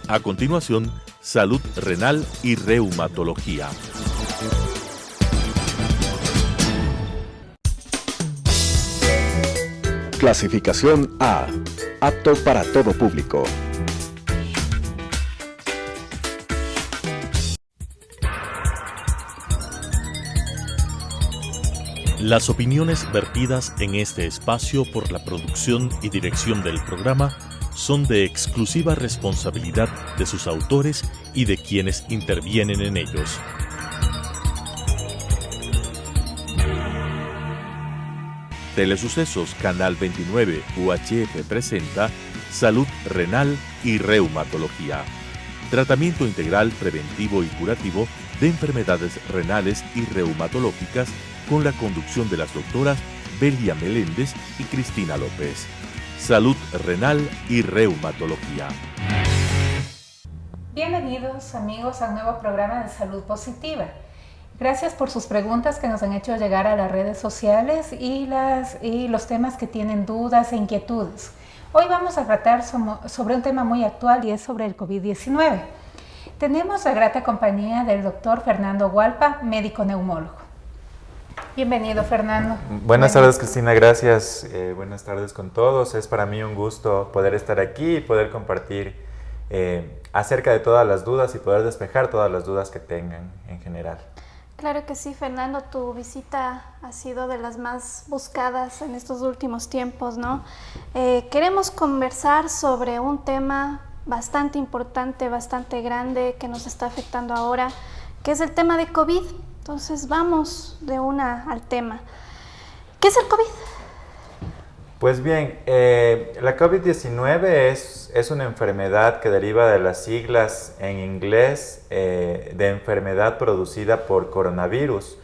A continuación, salud renal y reumatología. Clasificación A. Apto para todo público. Las opiniones vertidas en este espacio por la producción y dirección del programa son de exclusiva responsabilidad de sus autores y de quienes intervienen en ellos. Telesucesos Canal 29 UHF presenta Salud Renal y Reumatología. Tratamiento integral, preventivo y curativo de enfermedades renales y reumatológicas con la conducción de las doctoras Belia Meléndez y Cristina López. Salud renal y reumatología. Bienvenidos amigos a un nuevo programa de Salud Positiva. Gracias por sus preguntas que nos han hecho llegar a las redes sociales y los temas que tienen dudas e inquietudes. Hoy vamos a tratar sobre un tema muy actual y es sobre el COVID-19. Tenemos la grata compañía del doctor Fernando Hualpa, médico neumólogo. Bienvenido, Fernando. Buenas tardes, Cristina, gracias. Buenas tardes con todos. Es para mí un gusto poder estar aquí y poder compartir acerca de todas las dudas y poder despejar todas las dudas que tengan en general. Claro que sí, Fernando, tu visita ha sido de las más buscadas en estos últimos tiempos, ¿no? Queremos conversar sobre un tema bastante importante, bastante grande que nos está afectando ahora, que es el tema de COVID. Entonces vamos de una al tema. ¿Qué es el COVID? Pues bien, la COVID-19 es una enfermedad que deriva de las siglas en inglés de enfermedad producida por coronavirus.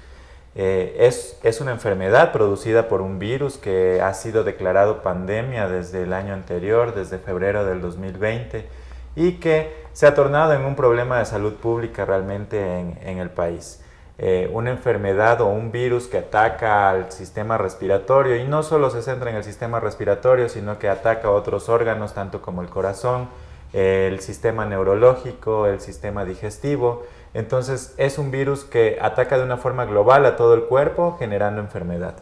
Es una enfermedad producida por un virus que ha sido declarado pandemia desde el año anterior, desde febrero del 2020, y que se ha tornado en un problema de salud pública realmente en el país. Una enfermedad o un virus que ataca al sistema respiratorio y no solo se centra en el sistema respiratorio, sino que ataca a otros órganos, tanto como el corazón, el sistema neurológico, el sistema digestivo. Entonces es un virus que ataca de una forma global a todo el cuerpo, generando enfermedad.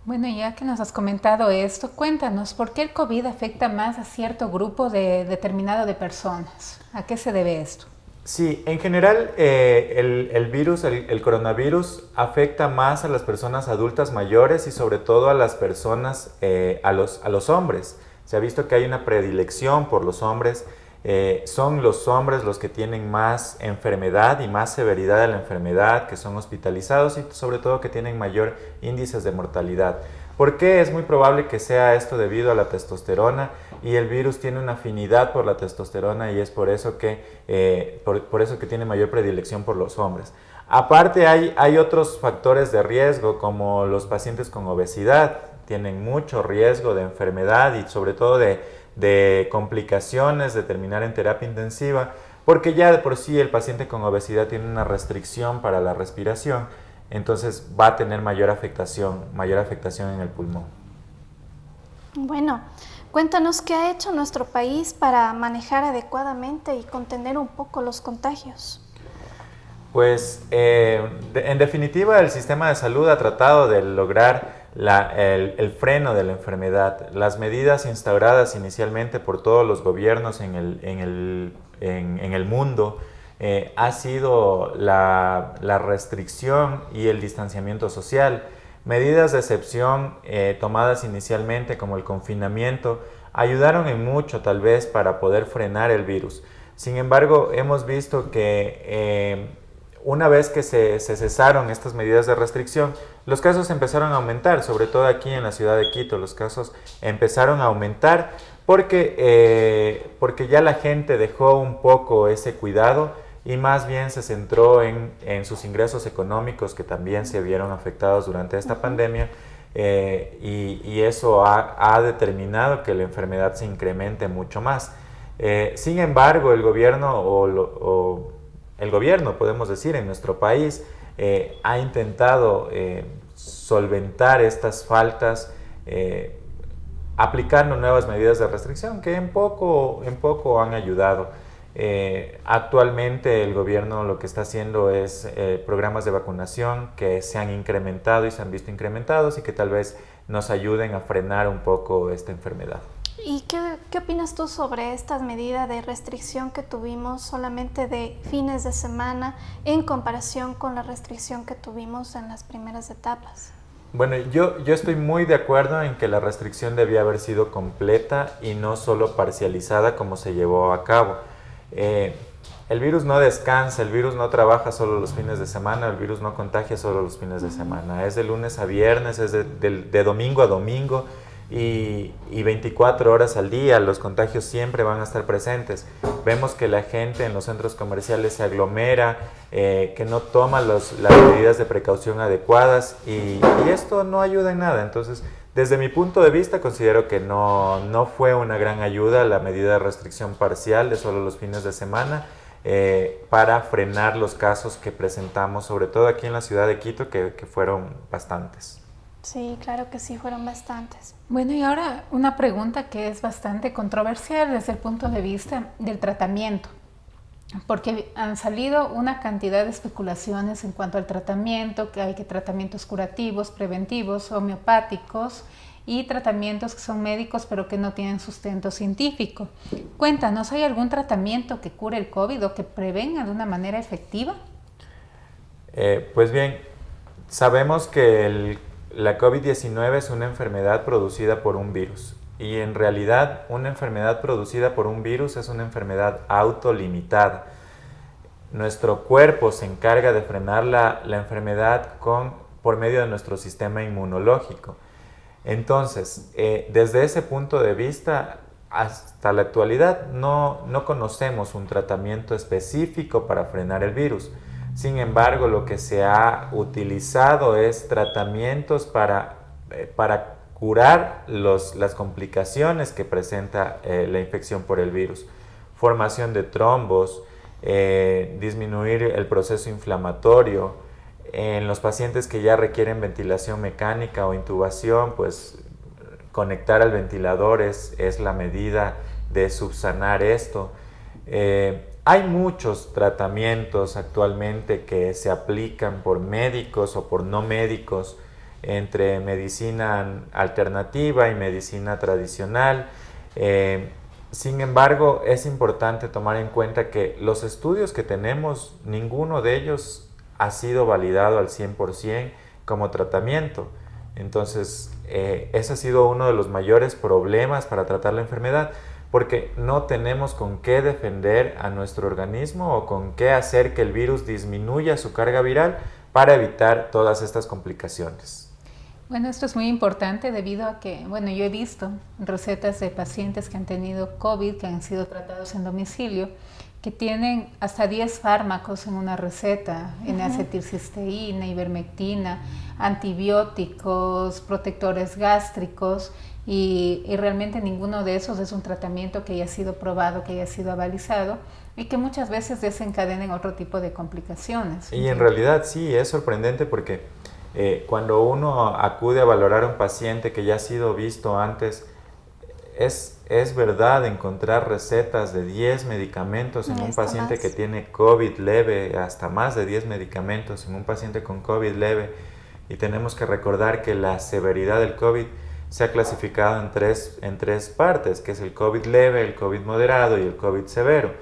Bueno, ya que nos has comentado esto, cuéntanos, ¿por qué el COVID afecta más a cierto grupo determinado de personas? ¿A qué se debe esto? Sí, en general el coronavirus afecta más a las personas adultas mayores y sobre todo a las personas, a los hombres. Se ha visto que hay una predilección por los hombres. Son los hombres los que tienen más enfermedad y más severidad de la enfermedad, que son hospitalizados y sobre todo que tienen mayor índices de mortalidad. ¿Por qué? Es muy probable que sea esto debido a la testosterona y el virus tiene una afinidad por la testosterona y es por eso que, por eso que tiene mayor predilección por los hombres. Aparte hay otros factores de riesgo como los pacientes con obesidad, tienen mucho riesgo de enfermedad y sobre todo de complicaciones, de terminar en terapia intensiva, porque ya de por sí el paciente con obesidad tiene una restricción para la respiración, entonces va a tener mayor afectación en el pulmón. Bueno, cuéntanos qué ha hecho nuestro país para manejar adecuadamente y contener un poco los contagios. Pues en definitiva el sistema de salud ha tratado de lograr el freno de la enfermedad. Las medidas instauradas inicialmente por todos los gobiernos en el mundo ha sido la restricción y el distanciamiento social. Medidas de excepción tomadas inicialmente como el confinamiento ayudaron en mucho tal vez para poder frenar el virus. Sin embargo, hemos visto que una vez que se cesaron estas medidas de restricción, los casos empezaron a aumentar, sobre todo aquí en la ciudad de Quito. Los casos empezaron a aumentar porque ya la gente dejó un poco ese cuidado y más bien se centró en sus ingresos económicos que también se vieron afectados durante esta pandemia y eso ha determinado que la enfermedad se incremente mucho más. Sin embargo, el gobierno podemos decir, en nuestro país ha intentado solventar estas faltas aplicando nuevas medidas de restricción que en poco han ayudado. Actualmente el gobierno lo que está haciendo es programas de vacunación que se han incrementado y se han visto incrementados y que tal vez nos ayuden a frenar un poco esta enfermedad. ¿Y qué opinas tú sobre estas medidas de restricción que tuvimos solamente de fines de semana en comparación con la restricción que tuvimos en las primeras etapas? Bueno, yo estoy muy de acuerdo en que la restricción debía haber sido completa y no solo parcializada como se llevó a cabo. El virus no descansa, el virus no trabaja solo los fines de semana, el virus no contagia solo los fines de semana. Es de lunes a viernes, es de domingo a domingo y 24 horas al día. Los contagios siempre van a estar presentes. Vemos que la gente en los centros comerciales se aglomera, que no toma las medidas de precaución adecuadas y esto no ayuda en nada. Entonces, desde mi punto de vista, considero que no fue una gran ayuda la medida de restricción parcial de solo los fines de semana para frenar los casos que presentamos, sobre todo aquí en la ciudad de Quito, que fueron bastantes. Sí, claro que sí, fueron bastantes. Bueno, y ahora una pregunta que es bastante controversial desde el punto de vista del tratamiento, porque han salido una cantidad de especulaciones en cuanto al tratamiento, que hay tratamientos curativos, preventivos, homeopáticos y tratamientos que son médicos pero que no tienen sustento científico. Cuéntanos, ¿hay algún tratamiento que cure el COVID o que prevenga de una manera efectiva? Pues bien, sabemos que la COVID-19 es una enfermedad producida por un virus. Y en realidad una enfermedad producida por un virus es una enfermedad autolimitada. Nuestro cuerpo se encarga de frenar la enfermedad por medio de nuestro sistema inmunológico. Entonces, desde ese punto de vista, hasta la actualidad no conocemos un tratamiento específico para frenar el virus. Sin embargo, lo que se ha utilizado es tratamientos para curar las complicaciones que presenta la infección por el virus. Formación de trombos, disminuir el proceso inflamatorio. En los pacientes que ya requieren ventilación mecánica o intubación, pues conectar al ventilador es la medida de subsanar esto. Hay muchos tratamientos actualmente que se aplican por médicos o por no médicos, entre medicina alternativa y medicina tradicional. Sin embargo, es importante tomar en cuenta que los estudios que tenemos, ninguno de ellos ha sido validado al 100% como tratamiento. Entonces, ese ha sido uno de los mayores problemas para tratar la enfermedad, porque no tenemos con qué defender a nuestro organismo o con qué hacer que el virus disminuya su carga viral para evitar todas estas complicaciones. Bueno, esto es muy importante debido a que, bueno, yo he visto recetas de pacientes que han tenido COVID, que han sido tratados en domicilio, que tienen hasta 10 fármacos en una receta, N-acetilcisteína, ivermectina, antibióticos, protectores gástricos, y realmente ninguno de esos es un tratamiento que haya sido probado, que haya sido avalizado y que muchas veces desencadenen otro tipo de complicaciones. Y en realidad sí, es sorprendente porque cuando uno acude a valorar a un paciente que ya ha sido visto antes, es verdad encontrar recetas de 10 medicamentos en un paciente que tiene COVID leve, hasta más de 10 medicamentos en un paciente con COVID leve. Y tenemos que recordar que la severidad del COVID se ha clasificado en tres partes, que es el COVID leve, el COVID moderado y el COVID severo.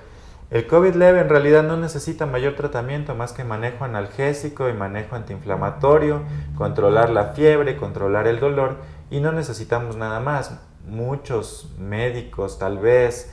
El COVID leve en realidad no necesita mayor tratamiento más que manejo analgésico y manejo antiinflamatorio, controlar la fiebre, controlar el dolor, y no necesitamos nada más. Muchos médicos tal vez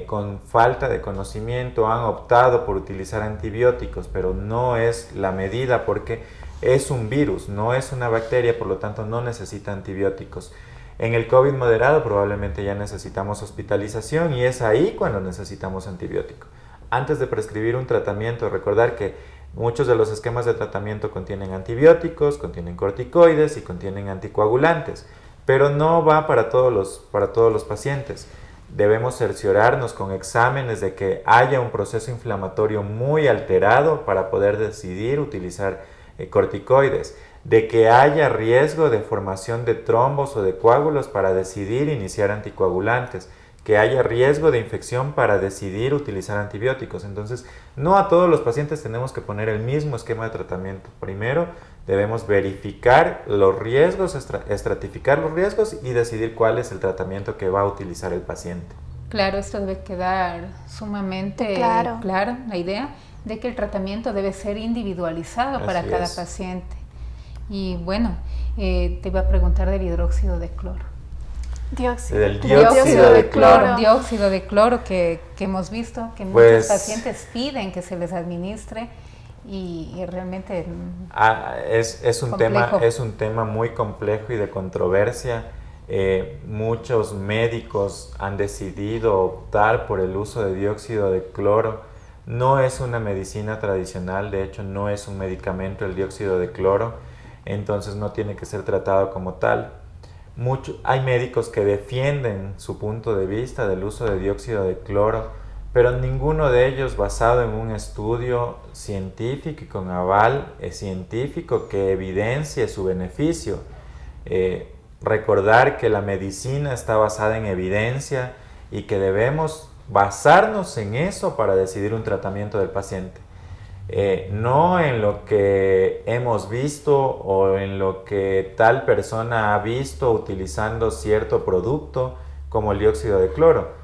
con falta de conocimiento han optado por utilizar antibióticos, pero no es la medida porque es un virus, no es una bacteria, por lo tanto no necesita antibióticos. En el COVID moderado probablemente ya necesitamos hospitalización y es ahí cuando necesitamos antibiótico. Antes de prescribir un tratamiento, recordar que muchos de los esquemas de tratamiento contienen antibióticos, contienen corticoides y contienen anticoagulantes, pero no va para todos los pacientes. Debemos cerciorarnos con exámenes de que haya un proceso inflamatorio muy alterado para poder decidir utilizar corticoides. de que haya riesgo de formación de trombos o de coágulos para decidir iniciar anticoagulantes, que haya riesgo de infección para decidir utilizar antibióticos. Entonces, no a todos los pacientes tenemos que poner el mismo esquema de tratamiento. Primero, debemos verificar los riesgos, estratificar los riesgos y decidir cuál es el tratamiento que va a utilizar el paciente. Claro, esto debe quedar sumamente claro, la idea de que el tratamiento debe ser individualizado para cada paciente. Y bueno, te iba a preguntar del hidróxido de cloro. Dióxido de cloro. Dióxido de cloro que hemos visto que muchos pacientes piden que se les administre y realmente es un tema muy complejo y de controversia. Muchos médicos han decidido optar por el uso de dióxido de cloro. No es una medicina tradicional, de hecho no es un medicamento el dióxido de cloro, entonces no tiene que ser tratado como tal. Hay médicos que defienden su punto de vista del uso de dióxido de cloro, pero ninguno de ellos basado en un estudio científico y con aval científico que evidencie su beneficio. Recordar que la medicina está basada en evidencia y que debemos basarnos en eso para decidir un tratamiento del paciente. No en lo que hemos visto o en lo que tal persona ha visto utilizando cierto producto como el dióxido de cloro.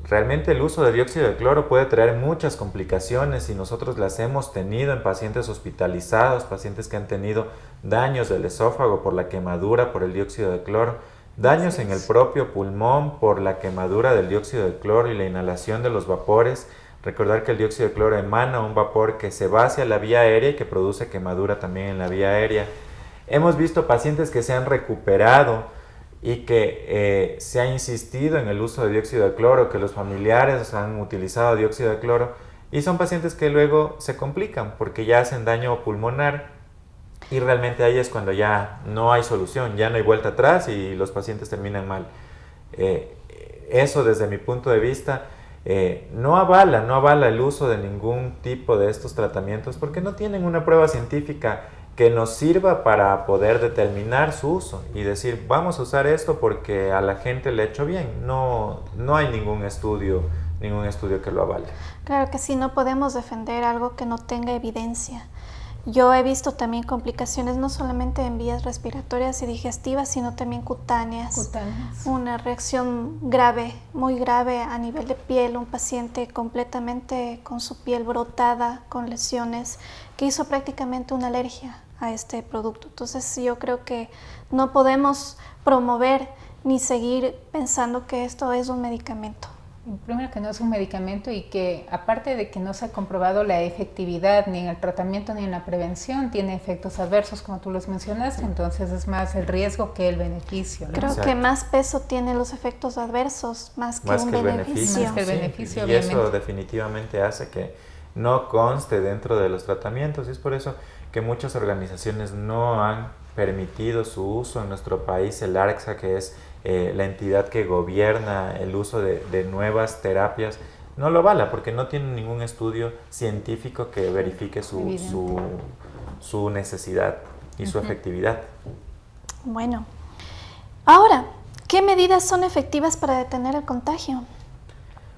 Realmente el uso de dióxido de cloro puede traer muchas complicaciones y nosotros las hemos tenido en pacientes hospitalizados, pacientes que han tenido daños del esófago por la quemadura por el dióxido de cloro, daños en el propio pulmón por la quemadura del dióxido de cloro y la inhalación de los vapores. Recordar que el dióxido de cloro emana un vapor que se va hacia la vía aérea y que produce quemadura también en la vía aérea. Hemos visto pacientes que se han recuperado y que se ha insistido en el uso de dióxido de cloro, que los familiares han utilizado dióxido de cloro y son pacientes que luego se complican porque ya hacen daño pulmonar y realmente ahí es cuando ya no hay solución, ya no hay vuelta atrás y los pacientes terminan mal. Eso desde mi punto de vista no avala el uso de ningún tipo de estos tratamientos porque no tienen una prueba científica que nos sirva para poder determinar su uso y decir vamos a usar esto porque a la gente le ha hecho bien. No hay ningún estudio que lo avale. Claro que sí, no podemos defender algo que no tenga evidencia. Yo he visto también complicaciones no solamente en vías respiratorias y digestivas, sino también cutáneas. Una reacción grave, muy grave a nivel de piel, un paciente completamente con su piel brotada, con lesiones, que hizo prácticamente una alergia a este producto. Entonces yo creo que no podemos promover ni seguir pensando que esto es un medicamento. Primero que no es un medicamento y que aparte de que no se ha comprobado la efectividad ni en el tratamiento ni en la prevención, tiene efectos adversos como tú los mencionaste, entonces es más el riesgo que el beneficio, ¿no? Creo que más peso tienen los efectos adversos más que un beneficio. Más que el beneficio, y eso definitivamente hace que no conste dentro de los tratamientos y es por eso que muchas organizaciones no han permitido su uso en nuestro país. El ARCSA, que es la entidad que gobierna el uso de nuevas terapias, no lo avala porque no tiene ningún estudio científico que verifique su necesidad y su efectividad. Bueno, ahora, ¿qué medidas son efectivas para detener el contagio?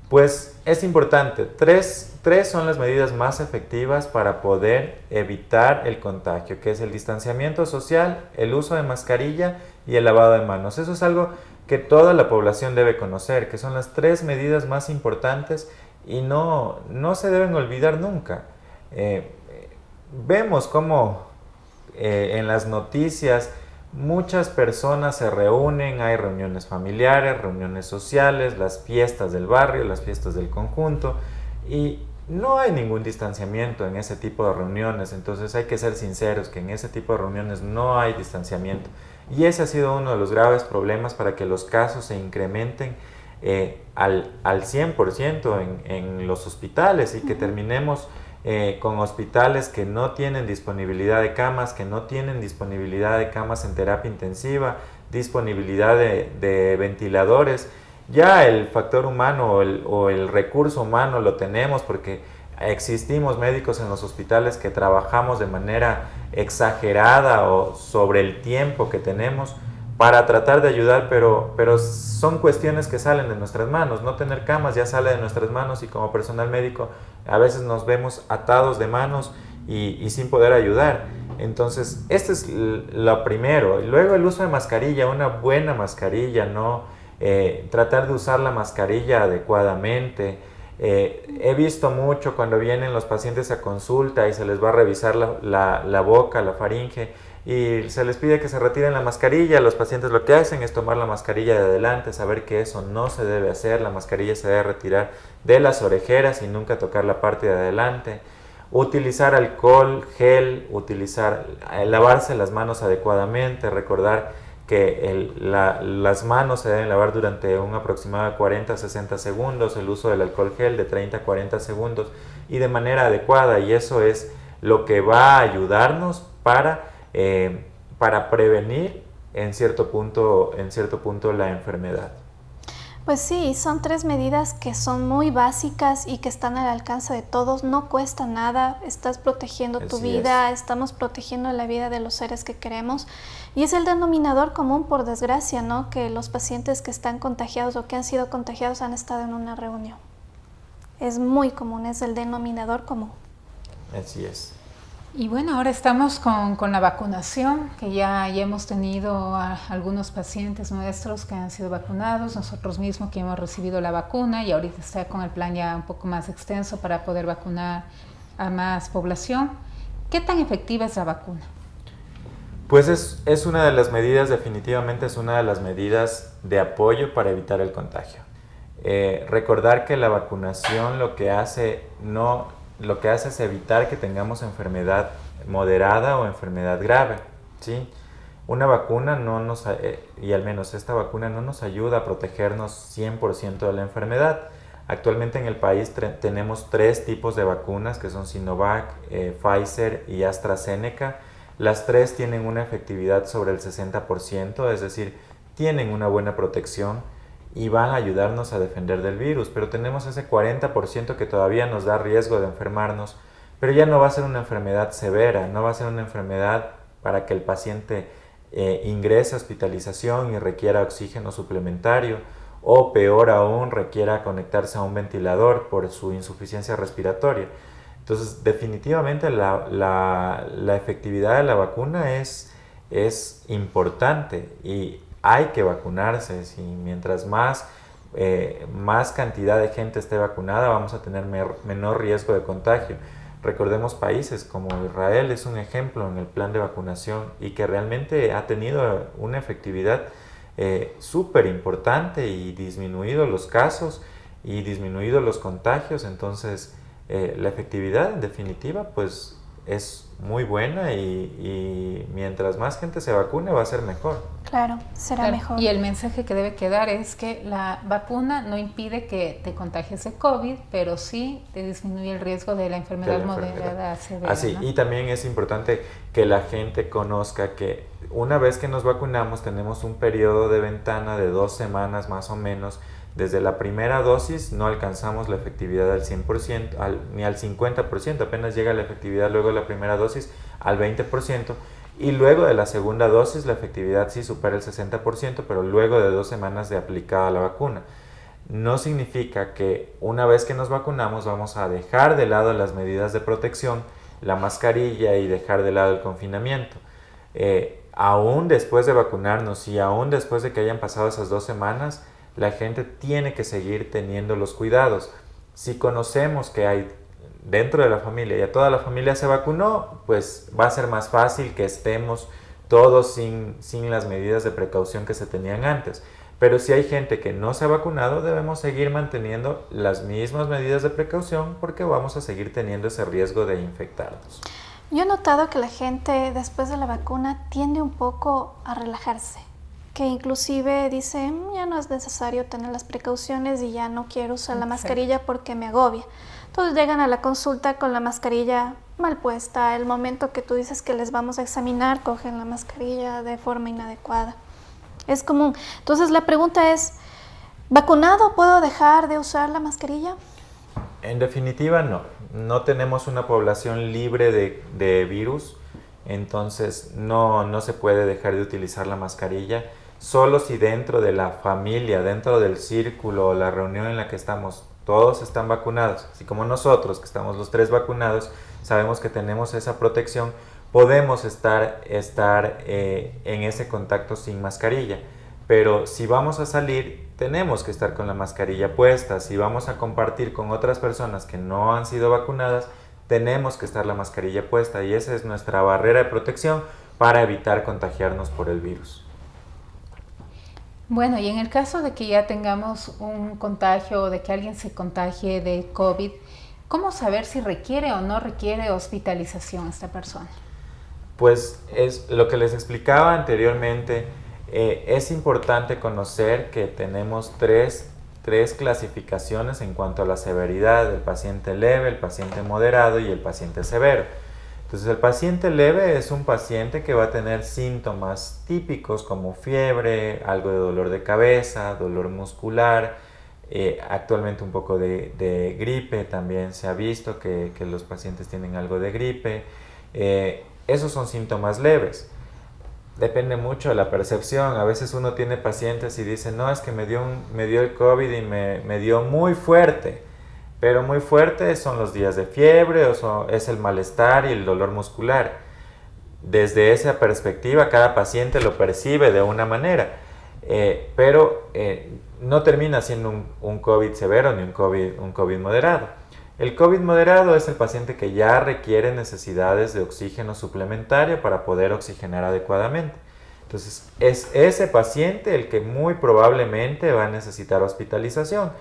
Pues es importante, tres son las medidas más efectivas para poder evitar el contagio, que es el distanciamiento social, el uso de mascarilla y el lavado de manos. Eso es algo que toda la población debe conocer, que son las 3 medidas más importantes y no se deben olvidar nunca. Vemos cómo en las noticias muchas personas se reúnen, hay reuniones familiares, reuniones sociales, las fiestas del barrio, las fiestas del conjunto y no hay ningún distanciamiento en ese tipo de reuniones, entonces hay que ser sinceros que en ese tipo de reuniones no hay distanciamiento y ese ha sido uno de los graves problemas para que los casos se incrementen al 100% en los hospitales y que terminemos con hospitales que no tienen disponibilidad de camas, que no tienen disponibilidad de camas en terapia intensiva, disponibilidad de ventiladores. Ya el factor humano o el recurso humano lo tenemos porque existimos médicos en los hospitales que trabajamos de manera exagerada o sobre el tiempo que tenemos para tratar de ayudar, pero son cuestiones que salen de nuestras manos. No tener camas ya sale de nuestras manos y como personal médico a veces nos vemos atados de manos y sin poder ayudar. Entonces, este es lo primero. Y luego el uso de mascarilla, una buena mascarilla, ¿no? Tratar de usar la mascarilla adecuadamente. He visto mucho cuando vienen los pacientes a consulta y se les va a revisar la boca, la faringe, y se les pide que se retiren la mascarilla. Los pacientes lo que hacen es tomar la mascarilla de adelante, saber que eso no se debe hacer. La mascarilla se debe retirar de las orejeras y nunca tocar la parte de adelante. Utilizar alcohol, gel, lavarse las manos adecuadamente, recordar que las manos se deben lavar durante un aproximado de 40 a 60 segundos, el uso del alcohol gel de 30 a 40 segundos y de manera adecuada, y eso es lo que va a ayudarnos para prevenir en cierto punto la enfermedad. Pues sí, son 3 medidas que son muy básicas y que están al alcance de todos, no cuesta nada, estás protegiendo tu vida, estamos protegiendo la vida de los seres que queremos y es el denominador común, por desgracia, ¿no? Que los pacientes que están contagiados o que han sido contagiados han estado en una reunión. Es muy común, es el denominador común. Así es. Y bueno, ahora estamos con la vacunación, que ya hemos tenido a algunos pacientes nuestros que han sido vacunados, nosotros mismos que hemos recibido la vacuna y ahorita está con el plan ya un poco más extenso para poder vacunar a más población. ¿Qué tan efectiva es la vacuna? Pues es una de las medidas, definitivamente es una de las medidas de apoyo para evitar el contagio. Recordar que la vacunación lo que hace es evitar que tengamos enfermedad moderada o enfermedad grave, ¿sí? Una vacuna y al menos esta vacuna no nos ayuda a protegernos 100% de la enfermedad. Actualmente en el país tenemos 3 tipos de vacunas que son Sinovac, Pfizer y AstraZeneca. Las 3 tienen una efectividad sobre el 60%, es decir, tienen una buena protección y van a ayudarnos a defender del virus, pero tenemos ese 40% que todavía nos da riesgo de enfermarnos, pero ya no va a ser una enfermedad severa, no va a ser una enfermedad para que el paciente ingrese a hospitalización y requiera oxígeno suplementario, o peor aún, requiera conectarse a un ventilador por su insuficiencia respiratoria. Entonces, definitivamente la efectividad de la vacuna es importante y hay que vacunarse. Si mientras más cantidad de gente esté vacunada, vamos a tener menor riesgo de contagio. Recordemos países como Israel, es un ejemplo en el plan de vacunación y que realmente ha tenido una efectividad súper importante y disminuido los casos y disminuido los contagios. Entonces, la efectividad en definitiva pues es muy buena y mientras más gente se vacune va a ser mejor. Claro, será mejor. Y el mensaje que debe quedar es que la vacuna no impide que te contagies de COVID, pero sí te disminuye el riesgo de la enfermedad moderada severa. Así, ¿no? Y también es importante que la gente conozca que una vez que nos vacunamos tenemos un periodo de ventana de 2 semanas más o menos. Desde la primera dosis no alcanzamos la efectividad al 100%, ni al 50%, apenas llega la efectividad luego de la primera dosis al 20%, y luego de la segunda dosis la efectividad sí supera el 60%, pero luego de 2 semanas de aplicada la vacuna. No significa que una vez que nos vacunamos vamos a dejar de lado las medidas de protección, la mascarilla y dejar de lado el confinamiento. Aún después de vacunarnos y aún después de que hayan pasado esas 2 semanas, la gente tiene que seguir teniendo los cuidados. Si conocemos que hay dentro de la familia y a toda la familia se vacunó, pues va a ser más fácil que estemos todos sin las medidas de precaución que se tenían antes. Pero si hay gente que no se ha vacunado, debemos seguir manteniendo las mismas medidas de precaución porque vamos a seguir teniendo ese riesgo de infectarnos. Yo he notado que la gente después de la vacuna tiende un poco a relajarse, que inclusive dice, ya no es necesario tener las precauciones y ya no quiero usar la mascarilla porque me agobia. Entonces llegan a la consulta con la mascarilla mal puesta, el momento que tú dices que les vamos a examinar, cogen la mascarilla de forma inadecuada. Es común. Entonces la pregunta es, ¿vacunado puedo dejar de usar la mascarilla? En definitiva, no tenemos una población libre de virus, entonces no se puede dejar de utilizar la mascarilla. Solo si dentro de la familia, dentro del círculo o la reunión en la que estamos, todos están vacunados, así como nosotros que estamos los 3 vacunados, sabemos que tenemos esa protección, podemos estar en ese contacto sin mascarilla. Pero si vamos a salir, tenemos que estar con la mascarilla puesta. Si vamos a compartir con otras personas que no han sido vacunadas, tenemos que estar la mascarilla puesta, y esa es nuestra barrera de protección para evitar contagiarnos por el virus. Bueno, y en el caso de que ya tengamos un contagio o de que alguien se contagie de COVID, ¿cómo saber si requiere o no requiere hospitalización esta persona? Pues es lo que les explicaba anteriormente. Es importante conocer que tenemos tres clasificaciones en cuanto a la severidad del paciente leve, el paciente moderado y el paciente severo. Entonces, el paciente leve es un paciente que va a tener síntomas típicos como fiebre, algo de dolor de cabeza, dolor muscular, actualmente un poco de gripe. También se ha visto que los pacientes tienen algo de gripe. Esos son síntomas leves. Depende mucho de la percepción. A veces uno tiene pacientes y dice, no, es que me dio el COVID y me dio muy fuerte. Pero muy fuerte son los días de fiebre, es el malestar y el dolor muscular. Desde esa perspectiva, cada paciente lo percibe de una manera, pero no termina siendo un COVID severo ni un COVID moderado. El COVID moderado es el paciente que ya requiere necesidades de oxígeno suplementario para poder oxigenar adecuadamente. Entonces, es ese paciente el que muy probablemente va a necesitar hospitalización.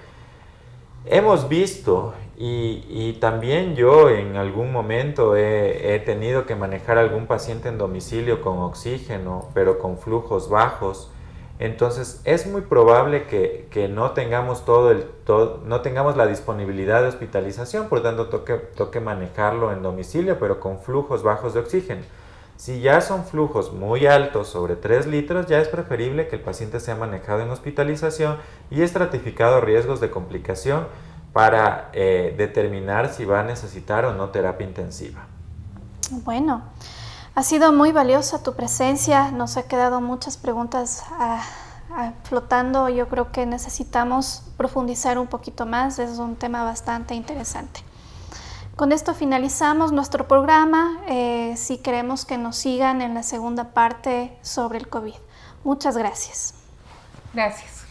Hemos visto, y también yo en algún momento he tenido que manejar a algún paciente en domicilio con oxígeno, pero con flujos bajos. Entonces es muy probable que no tengamos no tengamos la disponibilidad de hospitalización, por lo tanto toque manejarlo en domicilio, pero con flujos bajos de oxígeno. Si ya son flujos muy altos, sobre 3 litros, ya es preferible que el paciente sea manejado en hospitalización y estratificado a riesgos de complicación para determinar si va a necesitar o no terapia intensiva. Bueno, ha sido muy valiosa tu presencia, nos ha quedado muchas preguntas flotando. Yo creo que necesitamos profundizar un poquito más, es un tema bastante interesante. Con esto finalizamos nuestro programa. Si queremos que nos sigan en la segunda parte sobre el COVID. Muchas gracias. Gracias.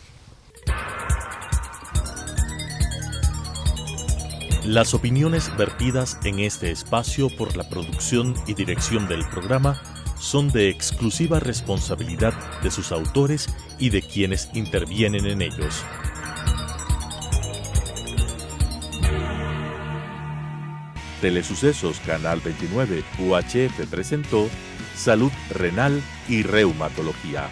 Las opiniones vertidas en este espacio por la producción y dirección del programa son de exclusiva responsabilidad de sus autores y de quienes intervienen en ellos. Telesucesos Canal 29 UHF presentó Salud Renal y Reumatología.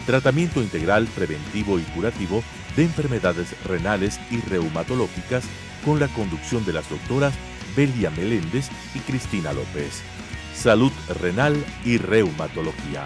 Tratamiento integral preventivo y curativo de enfermedades renales y reumatológicas con la conducción de las doctoras Belia Meléndez y Cristina López. Salud Renal y Reumatología.